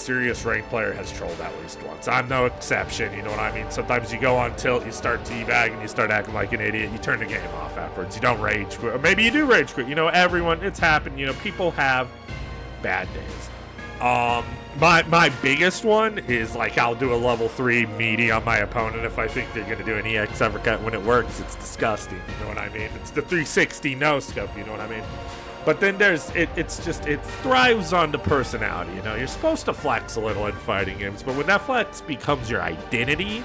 serious ranked player has trolled at least once. I'm no exception, you know what I mean? Sometimes you go on tilt, you start teabagging, you start acting like an idiot, you turn the game off afterwards. You don't rage quit. Or maybe you do rage quit. You know, everyone, it's happened. You know, people have bad days. My biggest one is, like, I'll do a level 3 meaty on my opponent if I think they're going to do an EX uppercut. When it works, it's disgusting, you know what I mean? It's the 360 no-scope, you know what I mean? But then there's, it thrives on the personality, you know? You're supposed to flex a little in fighting games, but when that flex becomes your identity,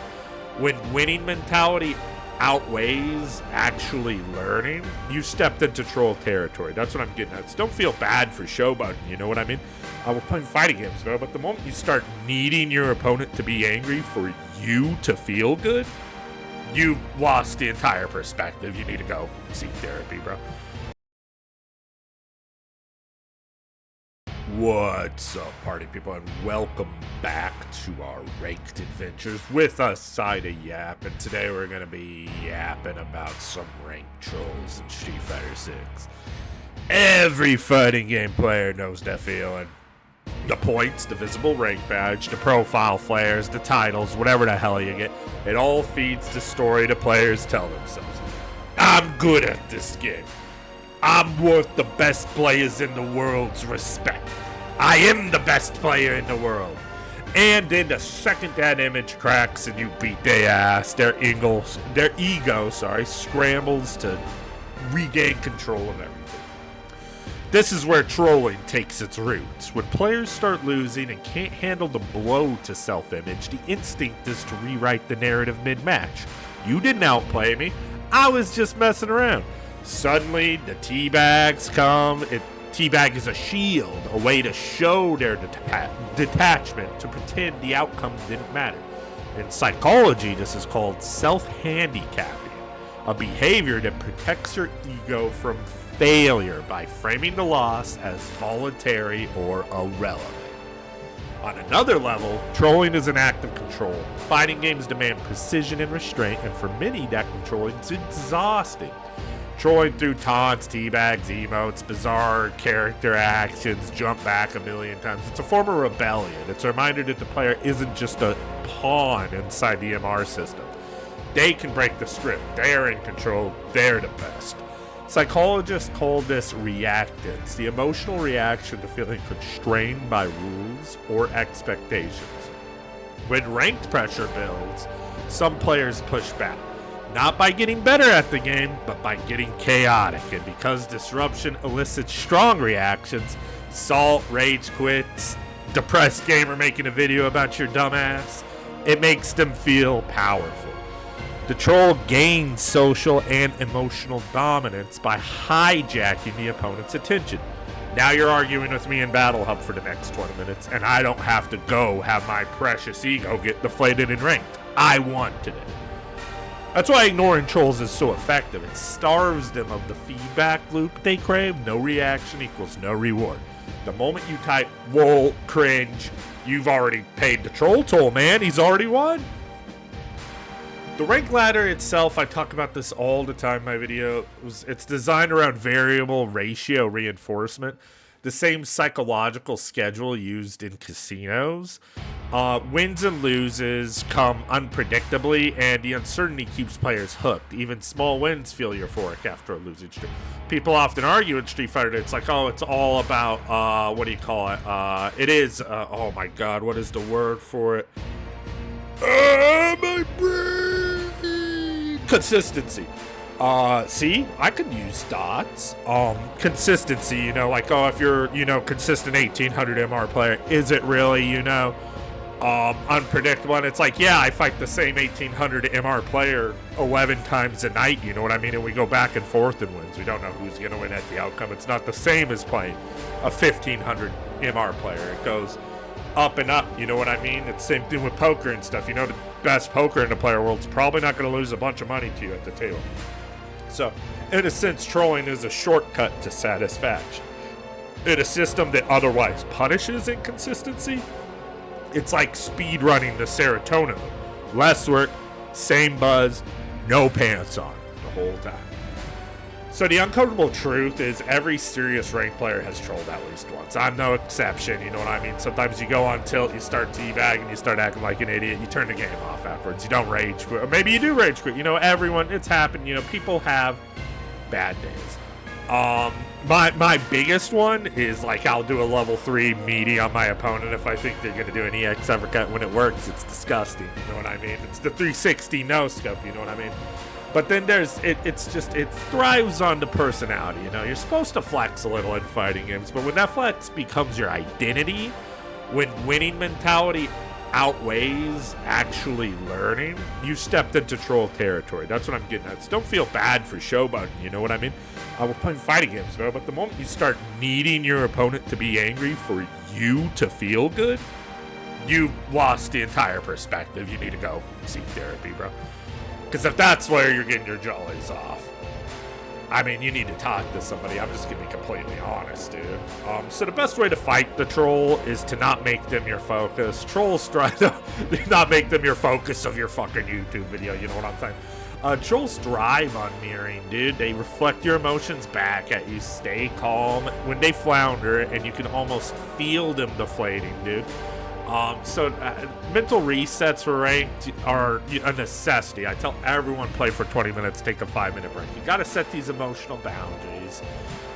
when winning mentality outweighs actually learning, you stepped into troll territory. That's what I'm getting at. So don't feel bad for showboating, you know what I mean? We're playing fighting games, bro, but the moment you start needing your opponent to be angry for you to feel good, you lost the entire perspective. You need to go seek therapy, bro. What's up, party people, and welcome back to our ranked adventures with a side of yap. And today we're gonna be yapping about some ranked trolls in Street Fighter 6. Every fighting game player knows that feeling. The points, the visible rank badge, the profile flares, the titles, whatever the hell you get, it all feeds the story the players tell themselves. I'm good at this game. I'm worth the best players in the world's respect. I am the best player in the world. And then the second that image cracks and you beat their ass, their ego scrambles to regain control of everything. This is where trolling takes its roots. When players start losing and can't handle the blow to self-image, the instinct is to rewrite the narrative mid-match. You didn't outplay me. I was just messing around. Suddenly, the teabags come. Teabag is a shield, a way to show their detachment, to pretend the outcome didn't matter. In psychology, this is called self-handicapping, a behavior that protects your ego from failure by framing the loss as voluntary or irrelevant. On another level, trolling is an act of control. Fighting games demand precision and restraint, and for many, that controlling is exhausting. Trolling through taunts, teabags, emotes, bizarre character actions, jump back a million times. It's a form of rebellion. It's a reminder that the player isn't just a pawn inside the MR system. They can break the script. They're in control. They're the best. Psychologists call this reactance, the emotional reaction to feeling constrained by rules or expectations. When ranked pressure builds, some players push back. Not by getting better at the game, but by getting chaotic. And because disruption elicits strong reactions, salt, rage quits, depressed gamer making a video about your dumbass, it makes them feel powerful. The troll gains social and emotional dominance by hijacking the opponent's attention. Now you're arguing with me in Battle Hub for the next 20 minutes, and I don't have to go have my precious ego get deflated and ranked. I won today. That's why ignoring trolls is so effective. It starves them of the feedback loop they crave. No reaction equals no reward. The moment you type, "whoa, cringe," you've already paid the troll toll, man. He's already won. The rank ladder itself, I talk about this all the time in my video. It's designed around variable ratio reinforcement, the same psychological schedule used in casinos. Wins and loses come unpredictably, and the uncertainty keeps players hooked. Even small wins feel euphoric after a losing streak. People often argue in Street Fighter, it's like, oh, it's all about, what do you call it? It is, oh my god, what is the word for it? My brain! Consistency. See, I could use dots. Consistency, you know, like, oh, if you're, you know, consistent 1800 MR player, is it really, you know, unpredictable? And it's like, yeah, I fight the same 1800 MR player 11 times a night, you know what I mean? And we go back and forth and wins. We don't know who's going to win at the outcome. It's not the same as playing a 1500 MR player. It goes up and up, you know what I mean? It's the same thing with poker and stuff. You know, the best poker in the player world's probably not going to lose a bunch of money to you at the table. So, in a sense, trolling is a shortcut to satisfaction. In a system that otherwise punishes inconsistency, it's like speed running the serotonin. Less work, same buzz, no pants on the whole time. So the uncomfortable truth is every serious ranked player has trolled at least once. I'm no exception, you know what I mean? Sometimes you go on tilt, you start teabagging, you start acting like an idiot, you turn the game off afterwards. You don't rage quit. Or maybe you do rage quit. You know, everyone, it's happened. You know, people have bad days. My biggest one is, like, I'll do a level 3 meaty on my opponent if I think they're going to do an EX uppercut. When it works, it's disgusting, you know what I mean? It's the 360 no-scope, you know what I mean? But then there's, it's just, it thrives on the personality, you know? You're supposed to flex a little in fighting games, but when that flex becomes your identity, when winning mentality outweighs actually learning, you stepped into troll territory. That's what I'm getting at. So don't feel bad for showboating, you know what I mean? We're playing fighting games, bro, but the moment you start needing your opponent to be angry for you to feel good, you've lost the entire perspective. You need to go seek therapy, bro. Because if that's where you're getting your jollies off, I mean, you need to talk to somebody. I'm just going to be completely honest, dude. So the best way to fight the troll is to not make them your focus. Trolls try to not make them your focus of your fucking YouTube video. You know what I'm saying? Trolls thrive on mirroring, dude. They reflect your emotions back at you. Stay calm when they flounder, and you can almost feel them deflating, dude. Mental resets for ranked are a necessity. I tell everyone play for 20 minutes, take a 5-minute break. You got to set these emotional boundaries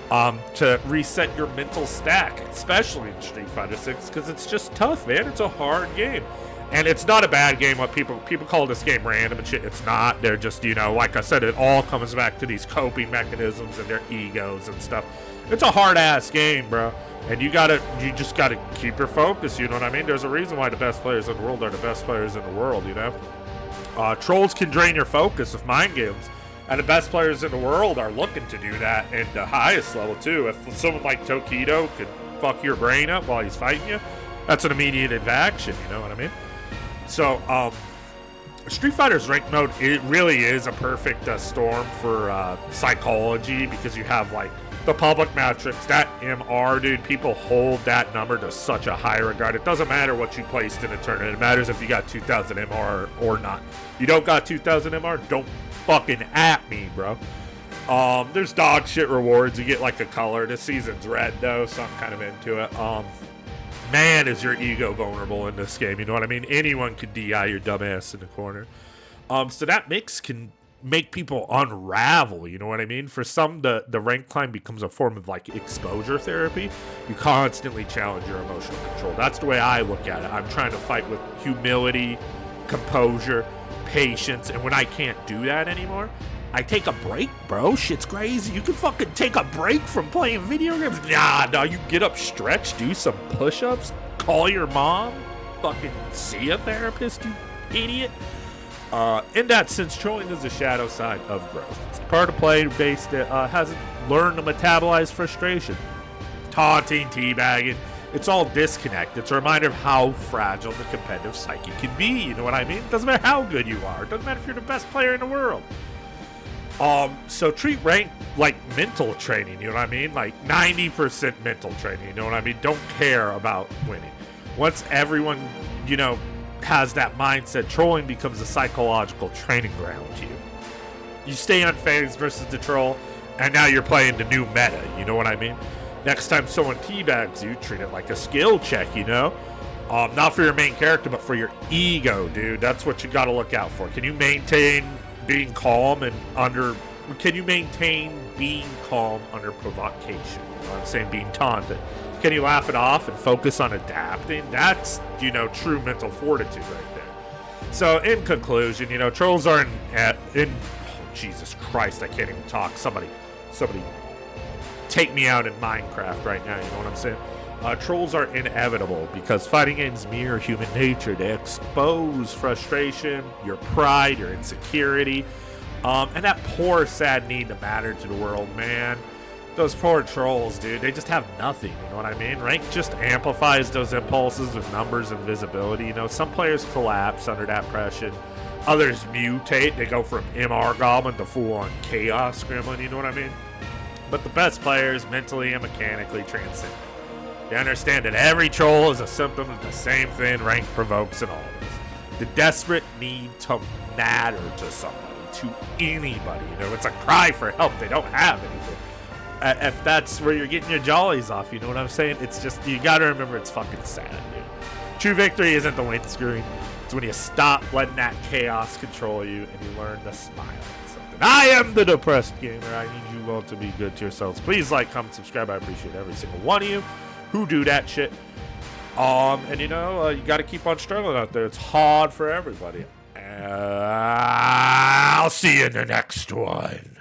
to reset your mental stack, especially in Street Fighter 6, because it's just tough, man. It's a hard game. And it's not a bad game. What people call this game random and shit. It's not. They're just, you know, like I said, it all comes back to these coping mechanisms and their egos and stuff. It's a hard-ass game, bro. And you just gotta keep your focus, you know what I mean? There's a reason why the best players in the world are the best players in the world, you know? Trolls can drain your focus with mind games, and the best players in the world are looking to do that in the highest level, too. If someone like Tokido could fuck your brain up while he's fighting you, that's an immediate advantage, you know what I mean? So, Street Fighter's ranked mode, it really is a perfect storm for psychology, because you have, like, the public metrics, that MR, dude, people hold that number to such a high regard. It doesn't matter what you placed in a tournament. It matters if you got 2,000 MR or not. You don't got 2,000 MR, don't fucking at me, bro. There's dog shit rewards. You get, like, a color. This season's red, though, so I'm kind of into it. Man, is your ego vulnerable in this game, you know what I mean? Anyone could DI your dumbass in the corner. So that mix can make people unravel, you know what I mean? For some, the rank climb becomes a form of, like, exposure therapy. You constantly challenge your emotional control. That's the way I look at it. I'm trying to fight with humility, composure, patience, and when I can't do that anymore, I take a break, bro. Shit's crazy. You can fucking take a break from playing video games. Nah, you get up, stretch, do some push-ups, call your mom, fucking see a therapist, you idiot. In that sense, trolling is the shadow side of growth. It's the part of play based that hasn't learned to metabolize frustration. Taunting, teabagging, it's all disconnect. It's a reminder of how fragile the competitive psyche can be. You know what I mean? It doesn't matter how good you are. It doesn't matter if you're the best player in the world. So treat rank like mental training, you know what I mean? Like 90% mental training, you know what I mean? Don't care about winning. Once everyone, you know, has that mindset, trolling becomes a psychological training ground to you. You stay unfazed versus the troll, and now you're playing the new meta, you know what I mean? Next time someone teabags you, treat it like a skill check, you know? Not for your main character, but for your ego, dude. That's what you gotta look out for. Can you maintain being calm under provocation? You know what I'm saying? Being taunted. Can you laugh it off and focus on adapting? That's, you know, true mental fortitude right there. So, in conclusion, you know, trolls are oh, Jesus Christ, I can't even talk. Somebody take me out in Minecraft right now, you know what I'm saying? Trolls are inevitable because fighting games mirror human nature. They expose frustration, your pride, your insecurity, and that poor, sad need to matter to the world, man. Those poor trolls, dude, they just have nothing, you know what I mean? Rank just amplifies those impulses with numbers and visibility. You know, some players collapse under that pressure. Others mutate. They go from MR Goblin to full-on Chaos Gremlin, you know what I mean? But the best players, mentally and mechanically, transcend. They understand that every troll is a symptom of the same thing rank provokes in all of us. The desperate need to matter to somebody, to anybody. You know, it's a cry for help. They don't have anything. If that's where you're getting your jollies off, you know what I'm saying? It's just, you gotta remember it's fucking sad, dude. True victory isn't the windscreen. It's when you stop letting that chaos control you and you learn to smile at something. I am the depressed gamer. I need you all to be good to yourselves. Please like, comment, subscribe. I appreciate every single one of you who do that shit. And you know, you gotta keep on struggling out there. It's hard for everybody. I'll see you in the next one.